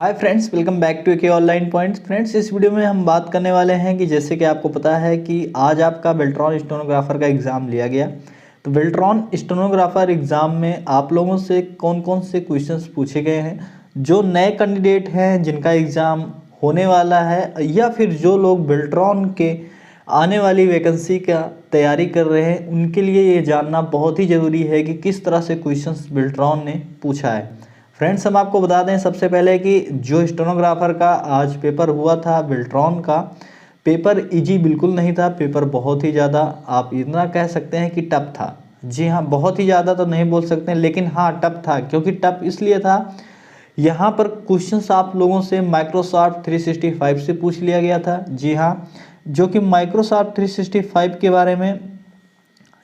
Hi friends, welcome back to K online points. Friends, इस video में हम बात करने वाले हैं कि जैसे कि आपको पता है कि आज आपका बेल्ट्रॉन स्टेनोग्राफर का एग्ज़ाम लिया गया। तो बेल्ट्रॉन स्टेनोग्राफर एग्ज़ाम में आप लोगों से कौन कौन से क्वेश्चंस पूछे गए हैं, जो नए कैंडिडेट हैं जिनका एग्ज़ाम होने वाला है, या फिर जो लोग बेल्ट्रॉन के आने वाली वैकेंसी का तैयारी कर रहे हैं, उनके लिए ये जानना बहुत ही ज़रूरी है कि किस तरह से क्वेश्चंस बेल्ट्रॉन ने पूछा है। फ्रेंड्स, हम आपको बता दें सबसे पहले कि जो स्टेनोग्राफर का आज पेपर हुआ था बेल्ट्रॉन का, पेपर इजी बिल्कुल नहीं था। पेपर बहुत ही ज़्यादा, आप इतना कह सकते हैं कि टफ था। जी हाँ, बहुत ही ज़्यादा तो नहीं बोल सकते हैं, लेकिन हाँ टफ था। क्योंकि टफ इसलिए था, यहाँ पर क्वेश्चंस आप लोगों से माइक्रोसॉफ्ट 365 से पूछ लिया गया था। जी हाँ, जो कि माइक्रोसॉफ्ट 365 के बारे में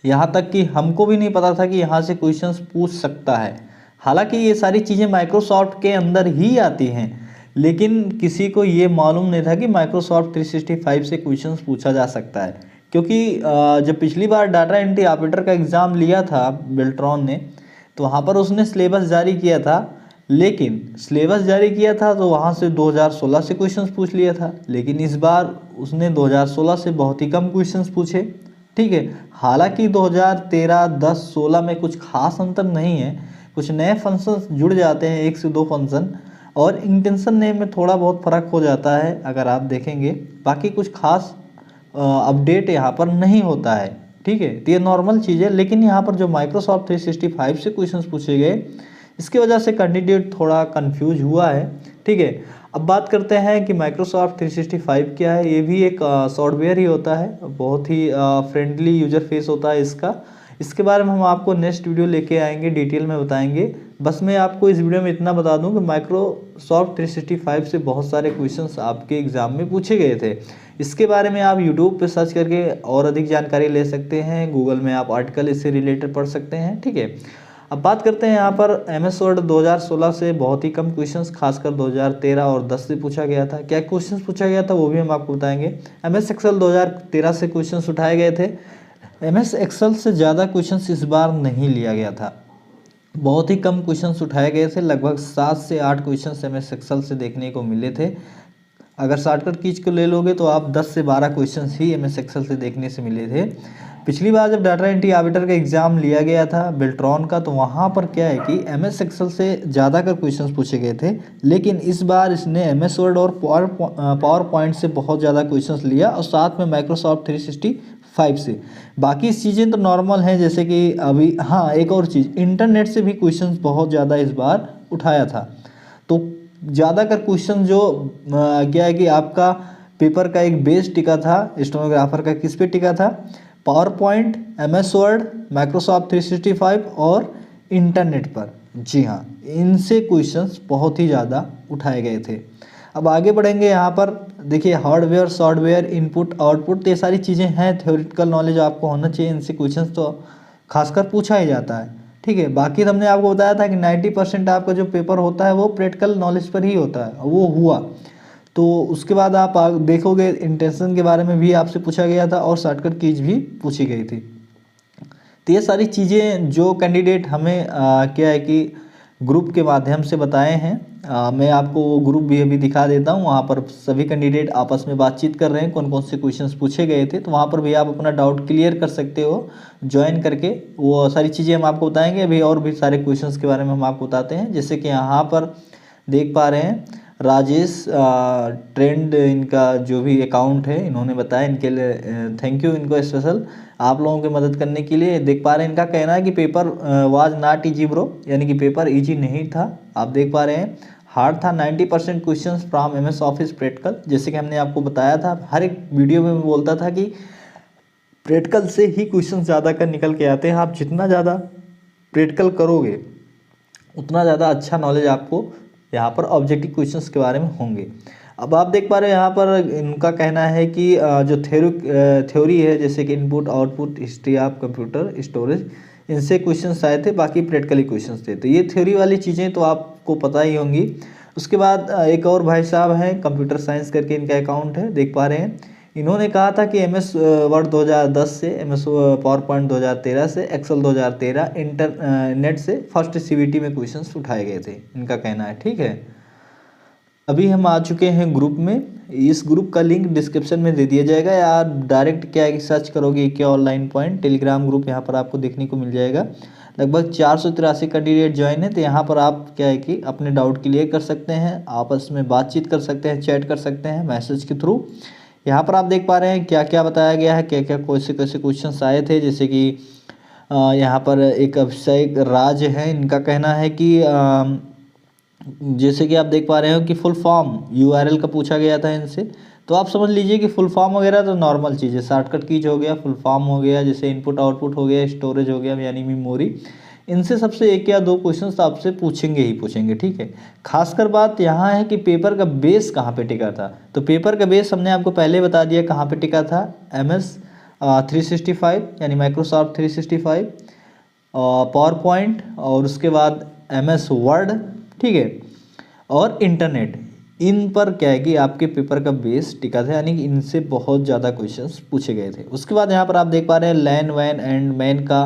यहाँ तक कि हमको भी नहीं पता था कि यहाँ से क्वेश्चंस पूछ सकता है। हालांकि ये सारी चीज़ें माइक्रोसॉफ्ट के अंदर ही आती हैं, लेकिन किसी को ये मालूम नहीं था कि माइक्रोसॉफ्ट 365 से क्वेश्चंस पूछा जा सकता है। क्योंकि जब पिछली बार डाटा एंट्री ऑपरेटर का एग्ज़ाम लिया था बेल्ट्रॉन ने, तो वहाँ पर उसने सिलेबस जारी किया था। लेकिन सिलेबस जारी किया था तो वहाँ से 2016 से क्वेश्चंस पूछ लिया था, लेकिन इस बार उसने 2016 से बहुत ही कम क्वेश्चंस पूछे। ठीक है, हालांकि 2013, 10, 16 में कुछ खास अंतर नहीं है। कुछ नए फंक्शंस जुड़ जाते हैं, 1 से 2 फंक्शन, और इंटेंशन नेम में थोड़ा बहुत फ़र्क हो जाता है अगर आप देखेंगे। बाकी कुछ खास अपडेट यहाँ पर नहीं होता है। ठीक है, तो ये नॉर्मल चीज़ है। लेकिन यहाँ पर जो माइक्रोसॉफ्ट 365 से क्वेश्चंस पूछे गए, इसकी वजह से कैंडिडेट थोड़ा कंफ्यूज हुआ है। ठीक है, अब बात करते हैं कि माइक्रोसॉफ्ट 365 क्या है। ये भी एक सॉफ्टवेयर ही होता है, बहुत ही फ्रेंडली यूजर फेस होता है इसका। इसके बारे में हम आपको नेक्स्ट वीडियो लेके आएंगे, डिटेल में बताएंगे। बस मैं आपको इस वीडियो में इतना बता दूं कि माइक्रोसॉफ्ट 365 से बहुत सारे क्वेश्चंस आपके एग्ज़ाम में पूछे गए थे। इसके बारे में आप यूट्यूब पे सर्च करके और अधिक जानकारी ले सकते हैं। गूगल में आप आर्टिकल इससे रिलेटेड पढ़ सकते हैं। ठीक है, अब बात करते हैं यहाँ पर MS वर्ड 2016 से बहुत ही कम क्वेश्चंस, खासकर 2013 और 10 से पूछा गया था। क्या क्वेश्चंस पूछा गया था वो भी हम आपको बताएंगे। MS एक्सेल 2013 से क्वेश्चंस उठाए गए थे। MS एक्सेल से ज़्यादा क्वेश्चंस इस बार नहीं लिया गया था, बहुत ही कम क्वेश्चंस उठाए गए थे। लगभग 7 से 8 क्वेश्चंस MS एक्सेल से देखने को मिले थे। अगर शॉर्टकट कीज को ले लोगे तो आप 10 से 12 क्वेश्चंस ही MS एक्सेल से देखने से मिले थे। पिछली बार जब डाटा एंट्री ऑपरेटर का एग्ज़ाम लिया गया था बेल्ट्रॉन का, तो वहाँ पर क्या है कि MS एक्सेल से ज़्यादा कर क्वेश्चंस पूछे गए थे। लेकिन इस बार इसने MS वर्ड और पावर पॉइंट से बहुत ज़्यादा क्वेश्चंस लिया, और साथ में माइक्रोसॉफ्ट 365 से। बाकी चीज़ें तो नॉर्मल हैं, जैसे कि अभी हाँ एक और चीज़, इंटरनेट से भी क्वेश्चंस बहुत ज़्यादा इस बार उठाया था। तो ज़्यादातर क्वेश्चन जो क्या है कि आपका पेपर का एक बेस टिका था स्टेनोग्राफर का, किस पे टिका था? Power point, MS word, Microsoft 365 और इंटरनेट पर। जी हाँ, इनसे क्वेश्चंस बहुत ही ज़्यादा उठाए गए थे। अब आगे बढ़ेंगे। यहाँ पर देखिए, हार्डवेयर, सॉफ्टवेयर, इनपुट, आउटपुट, ये सारी चीज़ें हैं। थ्योरेटिकल नॉलेज आपको होना चाहिए, इनसे क्वेश्चंस तो खासकर पूछा ही जाता है। ठीक है, बाकी हमने आपको बताया था कि 90% आपका जो पेपर होता है वो प्रैक्टिकल नॉलेज पर ही होता है, वो हुआ। तो उसके बाद आप देखोगे इंटेंशन के बारे में भी आपसे पूछा गया था, और शॉर्टकट कीज भी पूछी गई थी। तो ये सारी चीज़ें जो कैंडिडेट हमें क्या है कि ग्रुप के माध्यम से बताए हैं, मैं आपको वो ग्रुप भी अभी दिखा देता हूँ। वहाँ पर सभी कैंडिडेट आपस में बातचीत कर रहे हैं, कौन कौन से क्वेश्चंस पूछे गए थे। तो वहाँ पर भी आप अपना डाउट क्लियर कर सकते हो ज्वाइन करके। वो सारी चीज़ें हम आपको बताएंगे। अभी और भी सारे क्वेश्चंस के बारे में हम आपको बताते हैं। जैसे कि यहाँ पर देख पा रहे हैं, राजेश ट्रेंड इनका जो भी अकाउंट है इन्होंने बताया, इनके लिए थैंक यू इनको स्पेशल, आप लोगों की मदद करने के लिए। देख पा रहे हैं, इनका कहना है कि paper was not easy bro, यानी कि पेपर इजी नहीं था। आप देख पा रहे हैं, हार्ड था। 90% question from MS office practical. जैसे कि हमने आपको बताया था, हर एक वीडियो में मैं बोलता था कि प्रैक्टिकल से ही क्वेश्चन ज़्यादा कर निकल के आते हैं। आप जितना ज़्यादा प्रैक्टिकल करोगे उतना ज़्यादा अच्छा नॉलेज आपको यहाँ पर ऑब्जेक्टिव क्वेश्चंस के बारे में होंगे। अब आप देख पा रहे हैं, यहाँ पर इनका कहना है कि जो थ्योरी है, जैसे कि input, output, history of computer storage, इनसे क्वेश्चंस आए थे। बाकी प्रैक्टिकली क्वेश्चंस थे। तो ये थ्योरी वाली चीज़ें तो आपको पता ही होंगी। उसके बाद एक और भाई साहब हैं, कंप्यूटर साइंस करके इनका अकाउंट है, देख पा रहे हैं। इन्होंने कहा था कि MS वर्ड 2010 से, MS पावर पॉइंट 2013 से, एक्सेल 2013, इंटरनेट से फर्स्ट CVT में क्वेश्चंस उठाए गए थे, इनका कहना है। ठीक है, अभी हम आ चुके हैं ग्रुप में। इस ग्रुप का लिंक डिस्क्रिप्शन में दे दिया जाएगा, या डायरेक्ट क्या है कि सर्च करोगे क्या ऑनलाइन पॉइंट टेलीग्राम ग्रुप, यहाँ पर आपको देखने को मिल जाएगा। लगभग 483 कैंडिडेट ज्वाइन है। तो यहाँ पर आप क्या है कि अपने डाउट क्लियर कर सकते हैं, आपस में बातचीत कर सकते हैं, चैट कर सकते हैं मैसेज के थ्रू। यहाँ पर आप देख पा रहे हैं क्या क्या बताया गया है, क्या क्या कैसे कैसे क्वेश्चन आए थे। जैसे कि यहाँ पर एक अभिषेक राज है, इनका कहना है कि जैसे कि आप देख पा रहे हो कि फुल फॉर्म यूआरएल का पूछा गया था इनसे। तो आप समझ लीजिए कि फुल फॉर्म वगैरह तो नॉर्मल चीज़ है, शॉर्टकट कीज हो गया, फुल फॉर्म हो गया, जैसे इनपुट आउटपुट हो गया, स्टोरेज हो गया यानी मेमोरी। इनसे सबसे एक या दो क्वेश्चंस तो आपसे पूछेंगे ही पूछेंगे, ठीक है। खासकर बात यहाँ है कि पेपर का बेस कहाँ पे टिका था। तो पेपर का बेस हमने आपको पहले बता दिया कहाँ पे टिका था, MS 365 यानी माइक्रोसॉफ्ट 365, पावर पॉइंट, और उसके बाद MS वर्ड, ठीक है, और इंटरनेट। इन पर क्या है कि आपके पेपर का बेस टिका था, यानी कि इनसे बहुत ज़्यादा क्वेश्चंस पूछे गए थे। उसके बाद यहाँ पर आप देख पा रहे हैं लैन वैन एंड मैन का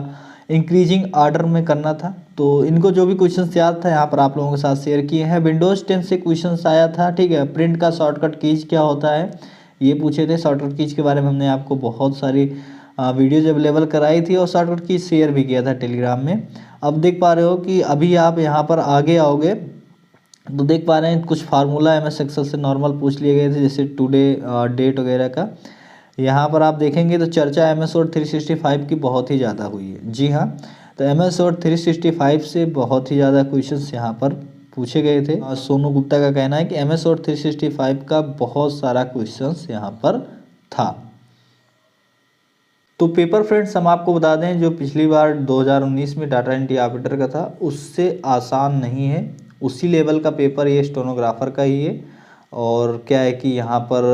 इंक्रीजिंग ऑर्डर में करना था। तो इनको जो भी क्वेश्चंस याद था यहाँ पर आप लोगों के साथ शेयर किए हैं। विंडोज़ 10 से क्वेश्चंस आया था, ठीक है। प्रिंट का शॉर्टकट कीज क्या होता है ये पूछे थे। शॉर्टकट कीज के बारे में हमने आपको बहुत सारी वीडियोज अवेलेबल कराई थी और शॉर्टकट कीज शेयर भी किया था टेलीग्राम में। अब देख पा रहे हो कि अभी आप यहाँ पर आगे आओगे तो देख पा रहे हैं कुछ फार्मूला MS एक्सेल से नॉर्मल पूछ लिए गए थे, जैसे टुडे डेट वगैरह का। यहाँ पर आप देखेंगे तो चर्चा MS वर्ड 365 की बहुत ही ज़्यादा हुई है। जी हाँ, तो MS वर्ड 365 से बहुत ही ज़्यादा क्वेश्चंस यहाँ पर पूछे गए थे। सोनू गुप्ता का कहना है कि MS वर्ड 365 का बहुत सारा क्वेश्चंस यहाँ पर था। तो पेपर फ्रेंड्स हम आपको बता दें, जो पिछली बार 2019 में डाटा एंट्री ऑपरेटर का था उससे आसान नहीं है, उसी लेवल का पेपर ये स्टेनोग्राफर का ही है। और क्या है कि यहाँ पर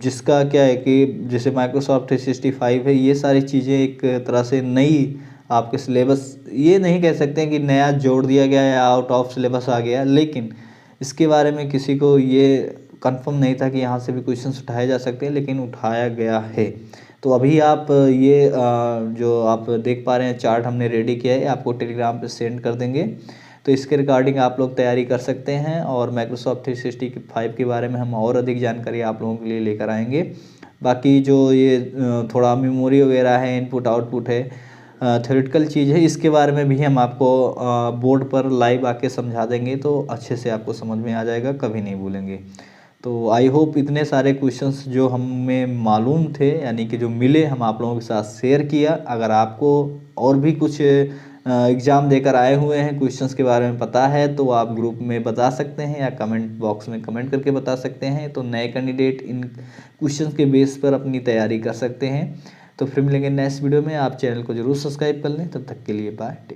जिसका क्या है कि जैसे माइक्रोसॉफ्ट 365 है, ये सारी चीज़ें एक तरह से नई आपके सिलेबस, ये नहीं कह सकते हैं कि नया जोड़ दिया गया या आउट ऑफ सिलेबस आ गया, लेकिन इसके बारे में किसी को ये कंफर्म नहीं था कि यहाँ से भी क्वेश्चंस उठाए जा सकते हैं, लेकिन उठाया गया है। तो अभी आप ये जो आप देख पा रहे हैं चार्ट हमने रेडी किया है, आपको टेलीग्राम पे सेंड कर देंगे। तो इसके रिगार्डिंग आप लोग तैयारी कर सकते हैं, और माइक्रोसॉफ्ट 365 के बारे में हम और अधिक जानकारी आप लोगों के लिए लेकर आएंगे। बाकी जो ये थोड़ा मेमोरी वगैरह है, इनपुट आउटपुट है, थ्योरेटिकल चीज़ है, इसके बारे में भी हम आपको बोर्ड पर लाइव आके समझा देंगे, तो अच्छे से आपको समझ में आ जाएगा, कभी नहीं भूलेंगे। तो आई होप इतने सारे क्वेश्चंस जो हमें मालूम थे, यानी कि जो मिले, हम आप लोगों के साथ शेयर किया। अगर आपको और भी कुछ एग्ज़ाम देकर आए हुए हैं क्वेश्चंस के बारे में पता है तो आप ग्रुप में बता सकते हैं, या कमेंट बॉक्स में कमेंट करके बता सकते हैं। तो नए कैंडिडेट इन क्वेश्चंस के बेस पर अपनी तैयारी कर सकते हैं। तो फिर मिलेंगे नेक्स्ट वीडियो में। आप चैनल को जरूर सब्सक्राइब कर लें। तब तक के लिए बाय।